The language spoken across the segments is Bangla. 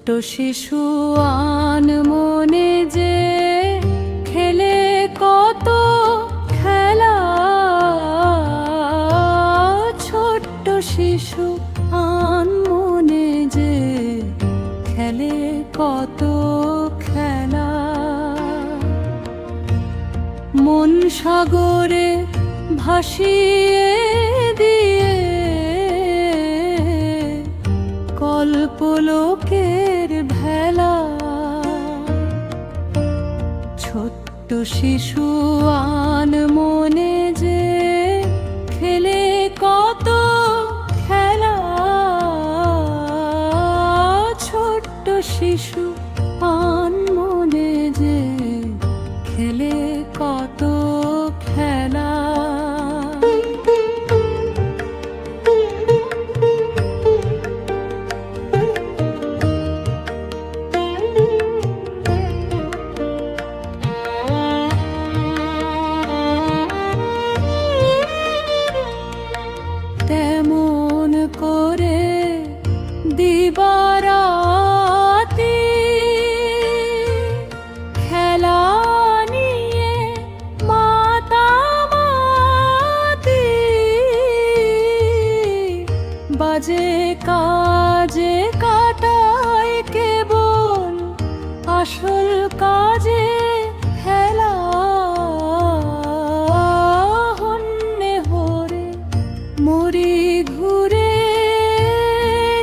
ছোট্ট শিশু আনমনে যে খেলে কত খেলা। ছোট্ট শিশু আনমনে যে খেলে কত খেলা। মন সাগরে ভাসিয়ে দিয়ে কল্পলোকের ভেলা। ছোট্ট শিশু আনমনে যে খেলে কত খেলা। ছোট্ট শিশু আনমনে যে খেলে কত খেলা। তেমন করে দিবারাতি খেলা নিয়ে মাতামাতি। বাজে কাজে কাটায় কেবল আসল কাজে হেলা। হন্যে হরে মরি ঘুরে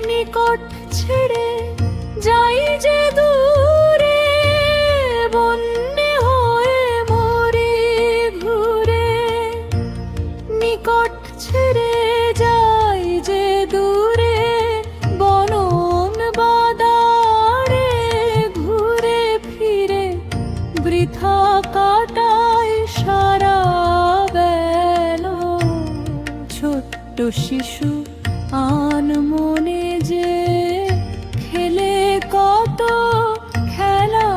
নিকট ছেড়ে যাই যে দূরে। বন্যে হয়ে মরি ঘুরে নিকট ছেড়ে যাই যে দূরে। বনন বাদারে ঘুরে ফিরে বৃথা কাটায় সারা বেলা। ছোট্ট শিশু আনমনে যে খেলে কত খেলা।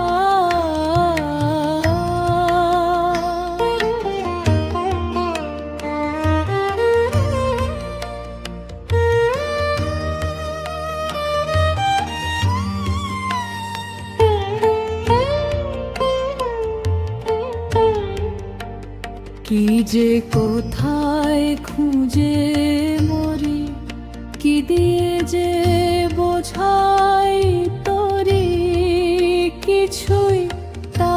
কি যে কোথায় খুঁজে মরি, কি দিয়ে যে বোঝাই তরি। কিছুই তা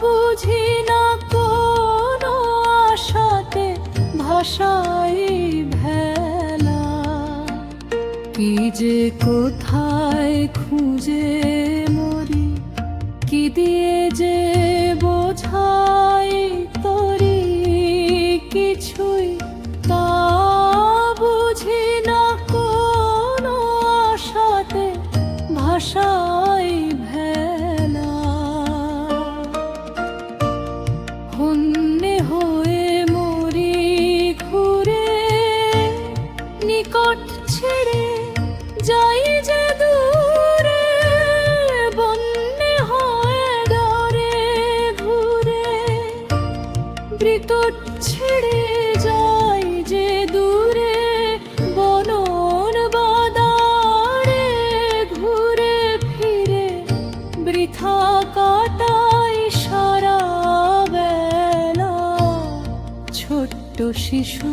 বুঝি না কোনো আশাতে ভাষাই ভেলা। কি যে কোথায় খুঁজে মরি, কি দিয়ে যে বোঝাই তরি। কিছুই তা বুঝি না কোনো আশাতে ভাষাই ভেলা। হন্যে হয়ে মরি ঘুরে নিকট ছেড়ে যাই যে দূরে। বন্যে হয়ে ডরে ঘুরে বিকট ছেড়ে যাই যে দূরে। বনন বাদারে ঘুরে ফিরে বৃথা কাটাই সারা বেলা। ছোট্ট শিশু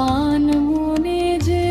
আনমনে যে